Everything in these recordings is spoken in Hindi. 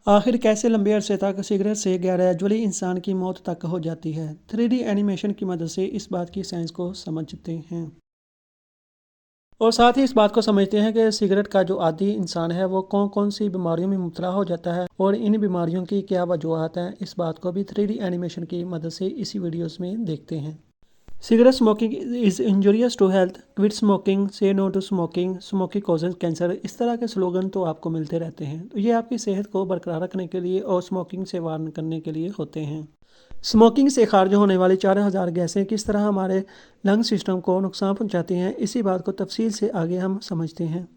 आखिर कैसे लंबे अरसे तक सिगरेट से ग्रेजुअली इंसान की मौत तक हो जाती है। 3D एनिमेशन की मदद से इस बात की साइंस को समझते हैं और साथ ही इस बात को समझते हैं कि सिगरेट का जो आदी इंसान है वो कौन कौन सी बीमारियों में मुब्तला हो जाता है और इन बीमारियों की क्या वजूहत हैं। इस बात को भी 3D एनिमेशन की मदद से इसी वीडियोस में देखते हैं। Cigarette smoking is injurious to health, quit smoking, say no to smoking, smoking causes cancer, इस तरह के स्लोगन तो आपको मिलते रहते हैं। तो ये आपकी सेहत को बरकरार रखने के लिए और स्मोकिंग से वार्न करने के लिए होते हैं। स्मोकिंग से खारिज होने वाली 4000 गैसें किस तरह हमारे लंग सिस्टम को नुकसान पहुंचाती हैं, इसी बात को तफसील से आगे हम समझते हैं।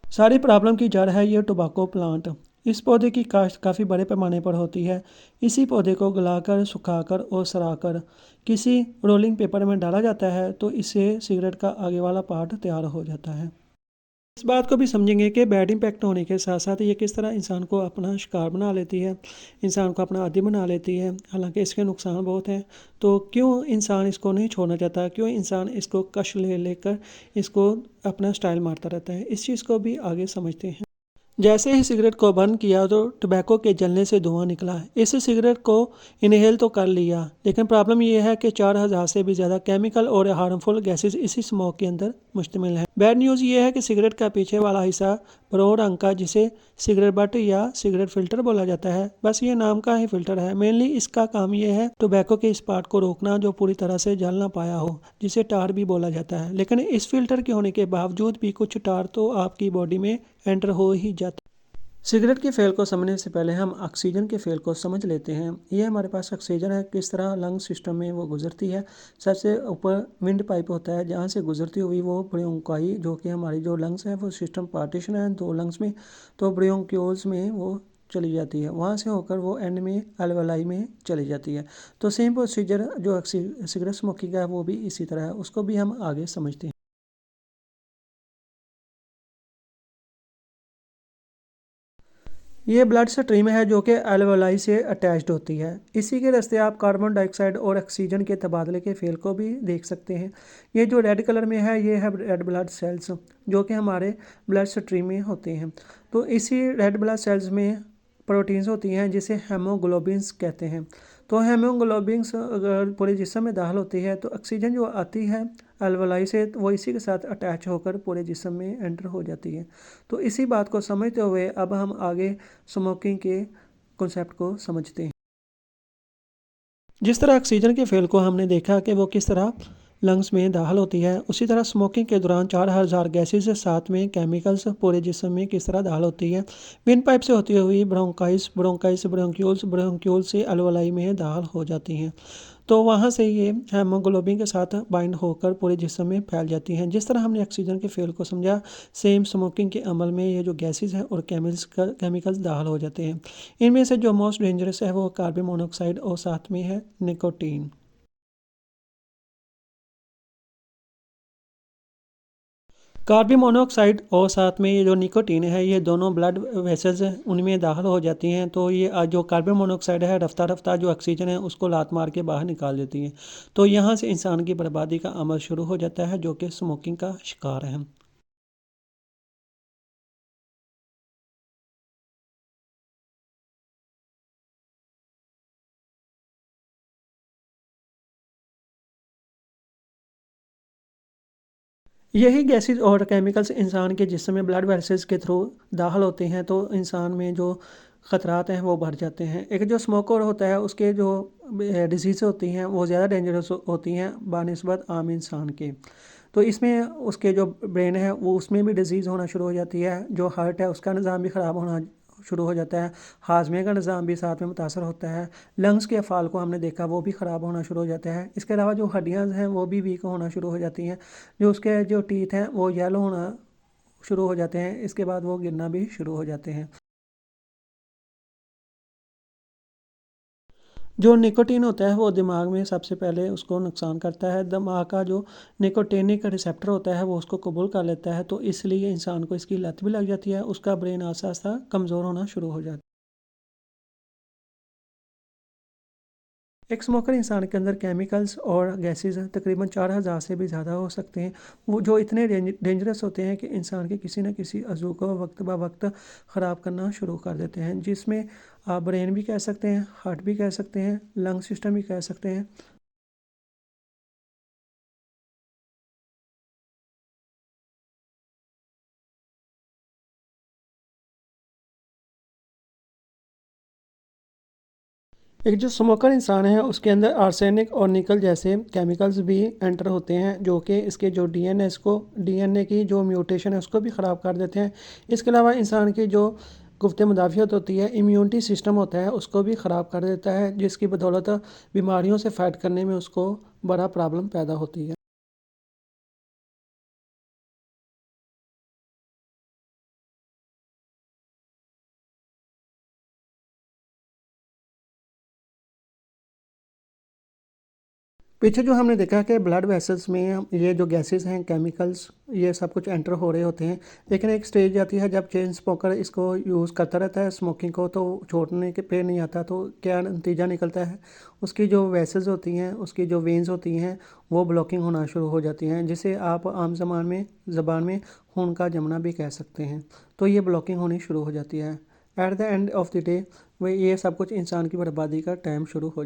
सारी प्रॉब्लम की जड़ है ये टोबैको प्लांट। इस पौधे की काश्त काफ़ी बड़े पैमाने पर होती है। इसी पौधे को गलाकर, सुखाकर और सड़ाकर किसी रोलिंग पेपर में डाला जाता है तो इससे सिगरेट का आगे वाला पार्ट तैयार हो जाता है। इस बात को भी समझेंगे कि बैड इम्पैक्ट होने के साथ साथ ये किस तरह इंसान को अपना शिकार बना लेती है, इंसान को अपना आदी बना लेती है। हालांकि इसके नुकसान बहुत हैं, तो क्यों इंसान इसको नहीं छोड़ना चाहता, क्यों इंसान इसको कश ले लेकर इसको अपना स्टाइल मारता रहता है, इस चीज़ को भी आगे समझते हैं। जैसे ही सिगरेट को बंद किया तो टबैको के जलने से धुआं निकला। इस सिगरेट को इनहेल तो कर लिया, लेकिन प्रॉब्लम यह है कि 4000 से भी ज़्यादा केमिकल और हार्मफुल गैसेस इसी स्मोक के अंदर मुश्तमिल हैं। बैड न्यूज़ ये है कि सिगरेट का पीछे वाला हिस्सा ब्राउन रंग का, जिसे सिगरेट बट या सिगरेट फिल्टर बोला जाता है, बस ये नाम का ही फिल्टर है। मेनली इसका काम यह है टोबैको के इस पार्ट को रोकना जो पूरी तरह से जल ना पाया हो, जिसे टार भी बोला जाता है। लेकिन इस फिल्टर के होने के बावजूद भी कुछ टार तो आपकी बॉडी में एंटर हो ही जाता है। सिगरेट के फेल को समझने से पहले हम ऑक्सीजन के फेल को समझ लेते हैं। ये हमारे पास ऑक्सीजन है, किस तरह लंग सिस्टम में वो गुजरती है। सबसे ऊपर विंड पाइप होता है, जहाँ से गुजरती हुई वो ब्रोंकाई, जो कि हमारी जो लंग्स है वो सिस्टम पार्टीशन है दो लंग्स में, तो ब्रोंक्यूल्स में वो चली जाती है। वहाँ से होकर वो एंड में अल्वेलाई में चली जाती है। तो सेम प्रोसीजर जो सिगरेट स्मोकिंग है वो भी इसी तरह है, उसको भी हम आगे समझते हैं। ये ब्लड स्ट्रीम है जो कि एल्वेलाई से अटैच्ड होती है। इसी के रास्ते आप कार्बन डाइऑक्साइड और ऑक्सीजन के तबादले के फेल को भी देख सकते हैं। ये जो रेड कलर में है ये है रेड ब्लड सेल्स, जो कि हमारे ब्लड स्ट्रीम में होते हैं। तो इसी रेड ब्लड सेल्स में प्रोटीन्स होती हैं जिसे हेमोग्लोबिन्स कहते हैं। तो हेमोग्लोबिन्स अगर पूरे जिस्म में दाखिल होती है तो ऑक्सीजन जो आती है अल्वलाई से, तो वो इसी के साथ अटैच होकर पूरे जिस्म में एंटर हो जाती है। तो इसी बात को समझते हुए अब हम आगे स्मोकिंग के कॉन्सेप्ट को समझते हैं। जिस तरह ऑक्सीजन के फेल को हमने देखा कि वो किस तरह लंग्स में दाखिल होती है, उसी तरह स्मोकिंग के दौरान 4000 गैसेज साथ में केमिकल्स पूरे जिस्म में किस तरह दाखिल होती है। विंड पाइप से होती हुई ब्रोंकाइस, ब्रोंकाइस ब्रोंक्यूल्स, ब्रोंक्यूल्स से अल्वलाई में दाखिल हो जाती हैं। तो वहाँ से ये हेमोग्लोबिन के साथ बाइंड होकर पूरे जिस्म में फैल जाती हैं। जिस तरह हमने ऑक्सीजन के फेल को समझा, सेम स्मोकिंग के अमल में ये जो गैसेस हैं और केमिकल्स दाखिल हो जाते हैं। इनमें से जो मोस्ट डेंजरस है वो कार्बन मोनोऑक्साइड और साथ में है निकोटीन। कार्बन मोनोऑक्साइड और साथ में ये जो निकोटीन है, ये दोनों ब्लड वेसल्स हैं उनमें दाखिल हो जाती हैं। तो ये जो कार्बन मोनोऑक्साइड है रफ्ता रफ्ता जो ऑक्सीजन है उसको लात मार के बाहर निकाल देती हैं। तो यहाँ से इंसान की बर्बादी का अमल शुरू हो जाता है, जो कि स्मोकिंग का शिकार है। यही गैसेस और केमिकल्स इंसान के जिस्म में ब्लड वेसल्स के थ्रू दाखिल होते हैं तो इंसान में जो ख़तरात हैं वो बढ़ जाते हैं। एक जो स्मोकर होता है उसके जो डिजीज़ होती हैं वो ज़्यादा डेंजरस होती हैं बानिस्बत आम इंसान के। तो इसमें उसके जो ब्रेन है वो उसमें भी डिजीज़ होना शुरू हो जाती है, जो हार्ट है उसका निज़ाम भी ख़राब होना शुरू हो जाता है, हाजमे का निज़ाम भी साथ में मुतासर होता है, लंग्स के अफ़ाल को हमने देखा वो भी ख़राब होना शुरू हो जाता है। इसके अलावा जो हड्डियाँ हैं वो भी वीक होना शुरू हो जाती हैं, जो उसके जो टीथ हैं वो येलो होना शुरू हो जाते हैं, इसके बाद वो गिरना भी शुरू हो जाते हैं। जो निकोटीन होता है वो दिमाग में सबसे पहले उसको नुकसान करता है। दिमाग का जो निकोटेनिक रिसेप्टर होता है वो उसको कबूल कर लेता है, तो इसलिए इंसान को इसकी लत भी लग जाती है, उसका ब्रेन आहिस्ता आहिस्ता कमज़ोर होना शुरू हो जाता है। एक स्मोकर इंसान के अंदर केमिकल्स और गैसेस तकरीबन 4000 से भी ज़्यादा हो सकते हैं, वो जो इतने डेंजरस होते हैं कि इंसान के किसी न किसी अज़ू को वक्त ब वक्त ख़राब करना शुरू कर देते हैं, जिसमें आप ब्रेन भी कह सकते हैं, हार्ट भी कह सकते हैं, लंग सिस्टम भी कह सकते हैं। एक जो स्मोकर इंसान है उसके अंदर आर्सेनिक और निकल जैसे केमिकल्स भी एंटर होते हैं, जो कि इसके जो डीएनए की जो म्यूटेशन है उसको भी ख़राब कर देते हैं। इसके अलावा इंसान की जो कुव्वत मुदाफ़ियत होती है, इम्यूनिटी सिस्टम होता है, उसको भी ख़राब कर देता है, जिसकी बदौलत बीमारियों से फ़ाइट करने में उसको बड़ा प्रॉब्लम पैदा होती है। पीछे जो हमने देखा कि ब्लड वेसल्स में ये जो गैसेस हैं, केमिकल्स, ये सब कुछ एंटर हो रहे होते हैं, लेकिन एक स्टेज आती है जब चेन स्मोकर इसको यूज़ करता रहता है स्मोकिंग को, तो छोड़ने के पे नहीं आता, तो क्या नतीजा निकलता है, उसकी जो वेसल्स होती हैं, उसकी जो वेन्स होती हैं, वो ब्लॉकिंग होना शुरू हो जाती हैं, जिसे आप आम ज़बान में खून का जमना भी कह सकते हैं। तो ये ब्लॉकिंग होनी शुरू हो जाती है। At the end of the day वो ये सब कुछ इंसान की बर्बादी का टाइम शुरू हो।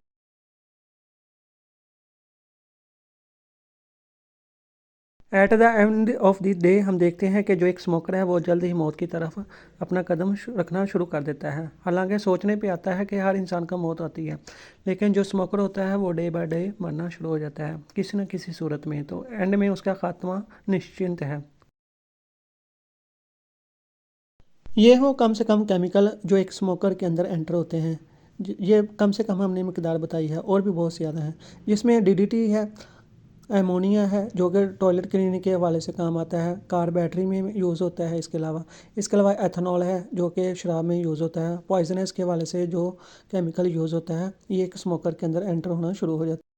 At the end of the day हम देखते हैं कि जो एक स्मोकर है वो जल्द ही मौत की तरफ अपना कदम रखना शुरू कर देता है। हालांकि सोचने पे आता है कि हर इंसान का मौत आती है, लेकिन जो स्मोकर होता है वो डे बाय डे मरना शुरू हो जाता है किसी न किसी सूरत में, तो एंड में उसका खात्मा निश्चिंत है। ये हो कम से कम केमिकल जो एक स्मोकर के अंदर एंटर होते हैं। ये कम से कम हमने मकदार बताई है, और भी बहुत ज़्यादा है, जिसमें डीडीटी है, एमोनिया है जो कि टॉयलेट क्लीनिंग के हवाले से काम आता है, कार बैटरी में यूज़ होता है। इसके अलावा एथेनॉल है जो कि शराब में यूज़ होता है। पॉइजनस के हवाले से जो केमिकल यूज़ होता है, ये एक स्मोकर के अंदर एंटर होना शुरू हो जाता है।